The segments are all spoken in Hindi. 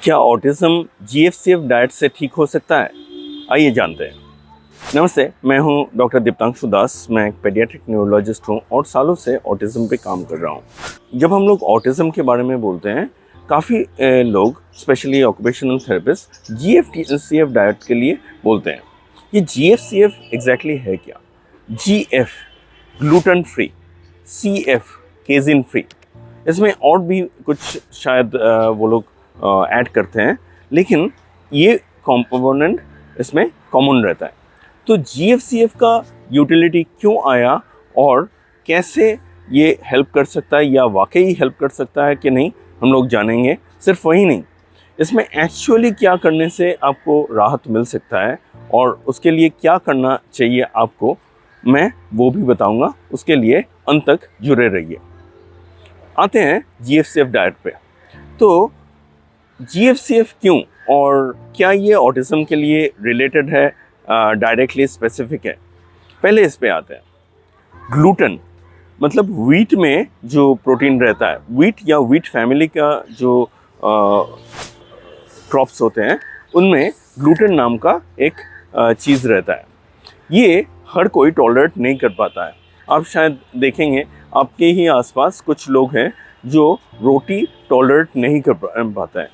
क्या ऑटिज्म जीएफसीएफ डाइट से ठीक हो सकता है? आइए जानते हैं। नमस्ते, मैं हूं डॉक्टर दीप्तांशु दास। मैं एक पेडियाट्रिक न्यूरोलॉजिस्ट हूं और सालों से ऑटिज्म पे काम कर रहा हूं। जब हम लोग ऑटिज्म के बारे में बोलते हैं, काफ़ी लोग specially occupational therapist GFCF diet के लिए बोलते हैं। ये जीएफसीएफ एग्जैक्टली है क्या? GF gluten free, CF casein free, इसमें और भी कुछ शायद वो लोग ऐड करते हैं, लेकिन ये कंपोनेंट इसमें कॉमन रहता है। तो जीएफसीएफ का यूटिलिटी क्यों आया और कैसे ये हेल्प कर सकता है या वाकई हेल्प कर सकता है कि नहीं, हम लोग जानेंगे। सिर्फ वही नहीं, इसमें एक्चुअली क्या करने से आपको राहत मिल सकता है और उसके लिए क्या करना चाहिए आपको, मैं वो भी बताऊंगा। उसके लिए अंत तक जुड़े रहिए। आते हैं जीएफसीएफ डाइट पे। तो जीएफसीएफ क्यों और क्या ये ऑटिज्म के लिए रिलेटेड है, डायरेक्टली स्पेसिफिक है? पहले इस पे आते हैं। ग्लूटेन मतलब व्हीट में जो प्रोटीन रहता है, व्हीट या व्हीट फैमिली का जो क्रॉप्स होते हैं उनमें ग्लूटेन नाम का एक चीज़ रहता है। ये हर कोई टॉलरेट नहीं कर पाता है। आप शायद देखेंगे आपके ही आसपास कुछ लोग हैं जो रोटी टॉलरेट नहीं कर पाता है,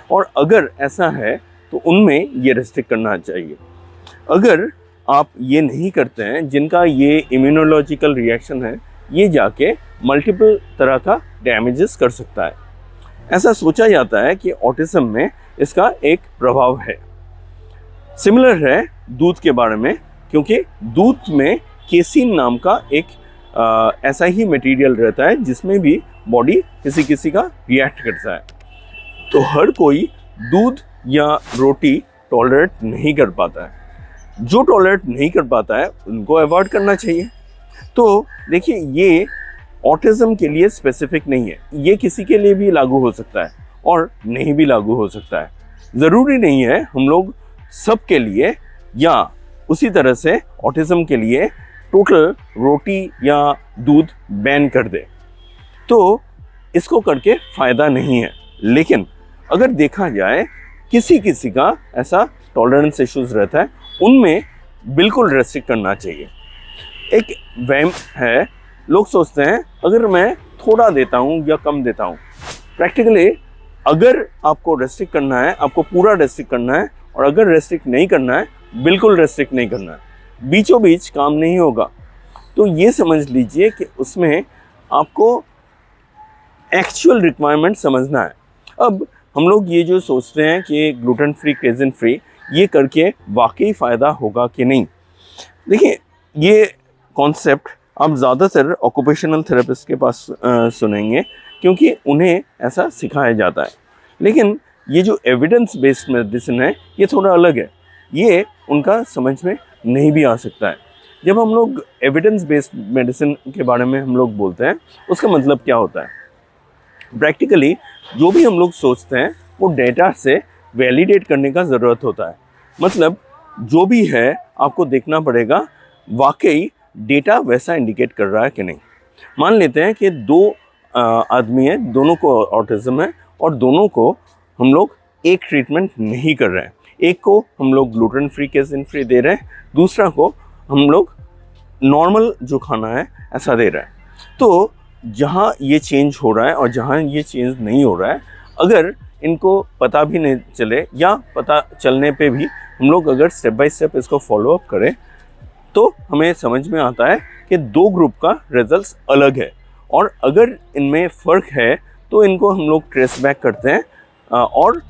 और अगर ऐसा है तो उनमें ये रेस्ट्रिक्ट करना चाहिए। अगर आप ये नहीं करते हैं, जिनका ये इम्यूनोलॉजिकल रिएक्शन है, ये जाके मल्टीपल तरह का डैमेजेस कर सकता है। ऐसा सोचा जाता है कि ऑटिज्म में इसका एक प्रभाव है। सिमिलर है दूध के बारे में, क्योंकि दूध में केसिन नाम का एक ऐसा ही मटेरियल रहता है जिसमें भी बॉडी किसी किसी का रिएक्ट करता है। तो हर कोई दूध या रोटी टॉलरेट नहीं कर पाता है। जो टॉलरेट नहीं कर पाता है उनको अवॉइड करना चाहिए। तो देखिए, ये ऑटिज्म के लिए स्पेसिफिक नहीं है, ये किसी के लिए भी लागू हो सकता है और नहीं भी लागू हो सकता है। ज़रूरी नहीं है हम लोग सबके लिए या उसी तरह से ऑटिज्म के लिए टोटल रोटी या दूध बैन कर दे। तो इसको करके फ़ायदा नहीं है। लेकिन अगर देखा जाए, किसी किसी का ऐसा टॉलरेंस इश्यूज रहता है, उनमें बिल्कुल रेस्ट्रिक्ट करना चाहिए। एक वहम है, लोग सोचते हैं अगर मैं थोड़ा देता हूँ या कम देता हूँ। प्रैक्टिकली अगर आपको रेस्ट्रिक्ट करना है, आपको पूरा रेस्ट्रिक्ट करना है, और अगर रेस्ट्रिक्ट नहीं करना है, बिल्कुल रेस्ट्रिक्ट नहीं करना है। बीचों बीच काम नहीं होगा। तो ये समझ लीजिए कि उसमें आपको एक्चुअल रिक्वायरमेंट समझना है। अब हम लोग ये जो सोचते हैं कि ग्लूटेन फ्री, केजिन फ्री, ये करके वाकई फ़ायदा होगा कि नहीं। देखिए, ये कॉन्सेप्ट आप ज़्यादातर ऑक्यूपेशनल थेरेपिस्ट के पास सुनेंगे, क्योंकि उन्हें ऐसा सिखाया जाता है। लेकिन ये जो एविडेंस बेस्ड मेडिसिन है, ये थोड़ा अलग है। ये उनका समझ में नहीं भी आ सकता है। जब हम लोग एविडेंस बेस्ड मेडिसिन के बारे में हम लोग बोलते हैं, उसका मतलब क्या होता है? प्रैक्टिकली जो भी हम लोग सोचते हैं वो डेटा से वैलिडेट करने का ज़रूरत होता है। मतलब जो भी है आपको देखना पड़ेगा वाकई डेटा वैसा इंडिकेट कर रहा है कि नहीं। मान लेते हैं कि दो आदमी हैं, दोनों को ऑटिज्म है और दोनों को हम लोग एक ट्रीटमेंट नहीं कर रहे हैं। एक को हम लोग ग्लूटेन फ्री, केजिन फ्री दे रहे हैं, दूसरा को हम लोग नॉर्मल जो खाना है ऐसा दे रहे हैं। तो जहाँ ये चेंज हो रहा है और जहाँ ये चेंज नहीं हो रहा है, अगर इनको पता भी नहीं चले या पता चलने पे भी हम लोग अगर स्टेप बाय स्टेप इसको फॉलो अप करें, तो हमें समझ में आता है कि दो ग्रुप का रिजल्ट्स अलग है। और अगर इनमें फ़र्क है तो इनको हम लोग ट्रेस बैक करते हैं और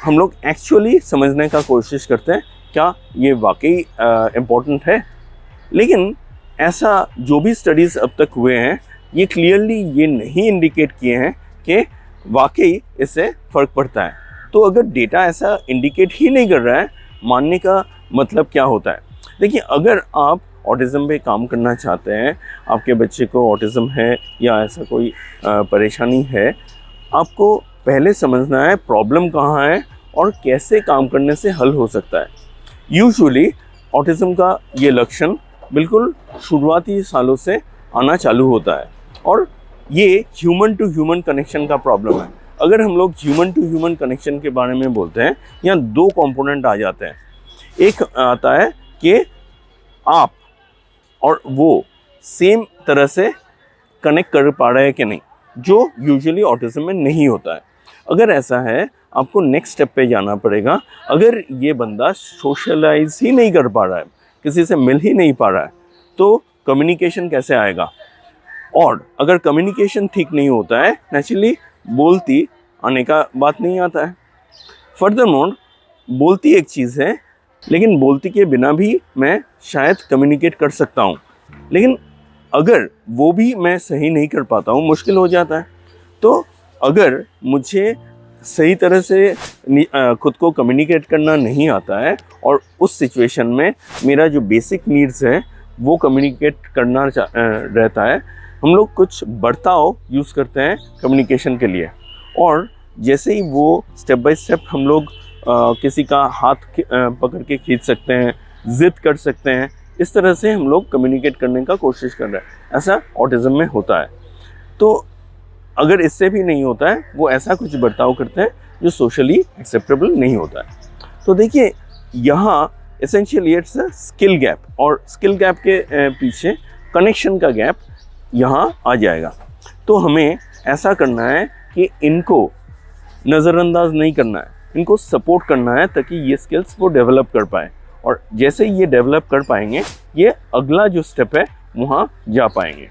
हम लोग एक्चुअली समझने का कोशिश करते हैं क्या ये वाकई इम्पोर्टेंट है। लेकिन ऐसा जो भी स्टडीज़ अब तक हुए हैं, ये क्लियरली ये नहीं इंडिकेट किए हैं कि वाकई इससे फ़र्क पड़ता है। तो अगर डेटा ऐसा इंडिकेट ही नहीं कर रहा है, मानने का मतलब क्या होता है? देखिए, अगर आप ऑटिज़म पे काम करना चाहते हैं, आपके बच्चे को ऑटिज़म है या ऐसा कोई परेशानी है, आपको पहले समझना है प्रॉब्लम कहाँ है और कैसे काम करने से हल हो सकता है। यूजुअली ऑटिज़म का ये लक्षण बिल्कुल शुरुआती सालों से आना चालू होता है, और ये ह्यूमन टू ह्यूमन कनेक्शन का प्रॉब्लम है। अगर हम लोग ह्यूमन टू ह्यूमन कनेक्शन के बारे में बोलते हैं, यहाँ दो कंपोनेंट आ जाते हैं। एक आता है कि आप और वो सेम तरह से कनेक्ट कर पा रहे हैं कि नहीं, जो यूजुअली ऑटिज्म में नहीं होता है। अगर ऐसा है, आपको नेक्स्ट स्टेप पे जाना पड़ेगा। अगर ये बंदा सोशलाइज ही नहीं कर पा रहा है, किसी से मिल ही नहीं पा रहा है, तो कम्युनिकेशन कैसे आएगा? और अगर कम्युनिकेशन ठीक नहीं होता है, नेचुरली बोलती आने का बात नहीं आता है। फर्दरमोर, बोलती एक चीज़ है, लेकिन बोलती के बिना भी मैं शायद कम्युनिकेट कर सकता हूँ, लेकिन अगर वो भी मैं सही नहीं कर पाता हूँ, मुश्किल हो जाता है। तो अगर मुझे सही तरह से खुद को कम्युनिकेट करना नहीं आता है और उस सिचुएशन में मेरा जो बेसिक नीड्स है वो कम्युनिकेट करना रहता है, हम लोग कुछ बर्ताव यूज़ करते हैं कम्युनिकेशन के लिए। और जैसे ही वो स्टेप बाय स्टेप हम लोग किसी का हाथ पकड़ के खींच सकते हैं, ज़िद कर सकते हैं, इस तरह से हम लोग कम्युनिकेट करने का कोशिश कर रहे हैं। ऐसा ऑटिज़म में होता है। तो अगर इससे भी नहीं होता है, वो ऐसा कुछ बर्ताव करते हैं जो सोशली एक्सेप्टेबल नहीं होता है। तो देखिए, यहाँ essentially it's a skill gap, और स्किल गैप के पीछे कनेक्शन का गैप यहाँ आ जाएगा। तो हमें ऐसा करना है कि इनको नज़रअंदाज नहीं करना है, इनको सपोर्ट करना है ताकि ये स्किल्स वो डेवलप कर पाए। और जैसे ये डेवलप कर पाएंगे, ये अगला जो स्टेप है वहाँ जा पाएंगे।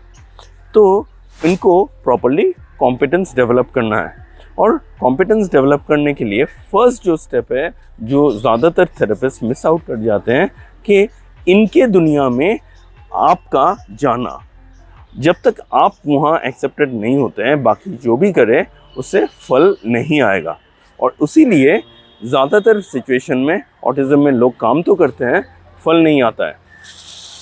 तो इनको प्रॉपर्ली कॉम्पिटेंस डेवलप करना है। और कॉम्पिटेंस डेवलप करने के लिए फर्स्ट जो स्टेप है, जो ज़्यादातर थेरेपिस्ट मिस आउट कर जाते हैं, कि इनके दुनिया में आपका जाना, जब तक आप वहाँ एक्सेप्टेड नहीं होते हैं, बाकी जो भी करें उससे फल नहीं आएगा। और इसीलिए ज़्यादातर सिचुएशन में ऑटिज़म में लोग काम तो करते हैं, फल नहीं आता है।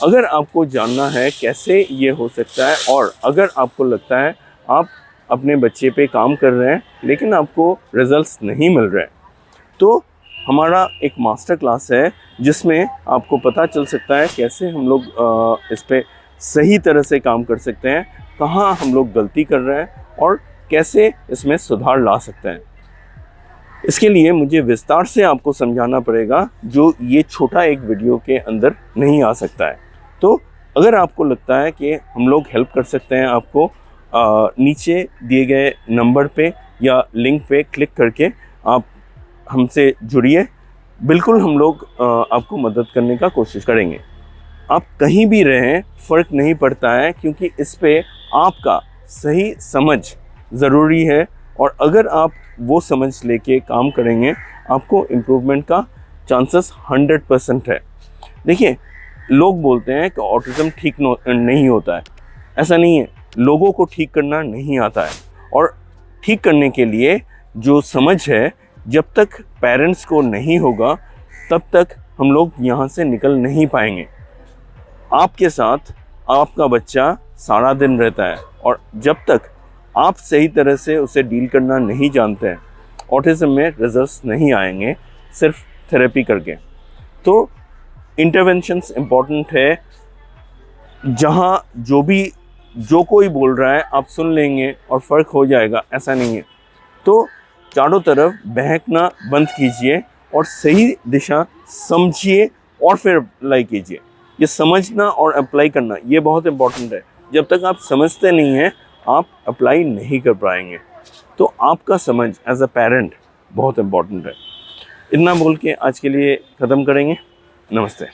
अगर आपको जानना है कैसे ये हो सकता है, और अगर आपको लगता है आप अपने बच्चे पे काम कर रहे हैं लेकिन आपको रिजल्ट्स नहीं मिल रहे हैं, तो हमारा एक मास्टर क्लास है जिसमें आपको पता चल सकता है कैसे हम लोग इस पे सही तरह से काम कर सकते हैं, कहाँ हम लोग गलती कर रहे हैं और कैसे इसमें सुधार ला सकते हैं। इसके लिए मुझे विस्तार से आपको समझाना पड़ेगा, जो ये छोटा एक वीडियो के अंदर नहीं आ सकता है। तो अगर आपको लगता है कि हम लोग हेल्प कर सकते हैं आपको, नीचे दिए गए नंबर पे या लिंक पे क्लिक करके आप हमसे जुड़िए। बिल्कुल हम लोग आपको मदद करने का कोशिश करेंगे। आप कहीं भी रहें, फ़र्क नहीं पड़ता है, क्योंकि इस पे आपका सही समझ ज़रूरी है। और अगर आप वो समझ लेके काम करेंगे, आपको इम्प्रूवमेंट का चांसेस 100% है। देखिए, लोग बोलते हैं कि ऑटिज़म ठीक नहीं होता है। ऐसा नहीं है, लोगों को ठीक करना नहीं आता है। और ठीक करने के लिए जो समझ है, जब तक पेरेंट्स को नहीं होगा, तब तक हम लोग यहाँ से निकल नहीं पाएंगे। आपके साथ आपका बच्चा सारा दिन रहता है, और जब तक आप सही तरह से उसे डील करना नहीं जानते हैं, ऑटिज़म में रिजल्ट्स नहीं आएंगे सिर्फ थेरेपी करके। तो इंटरवेंशंस इम्पॉर्टेंट है। जहाँ जो कोई बोल रहा है आप सुन लेंगे और फ़र्क हो जाएगा, ऐसा नहीं है। तो चारों तरफ बहकना बंद कीजिए और सही दिशा समझिए और फिर अप्लाई कीजिए। ये समझना और अप्लाई करना, ये बहुत इम्पॉर्टेंट है। जब तक आप समझते नहीं हैं, आप अप्लाई नहीं कर पाएंगे। तो आपका समझ एज अ पेरेंट बहुत इम्पॉर्टेंट है। इतना बोल के आज के लिए ख़त्म करेंगे। नमस्ते।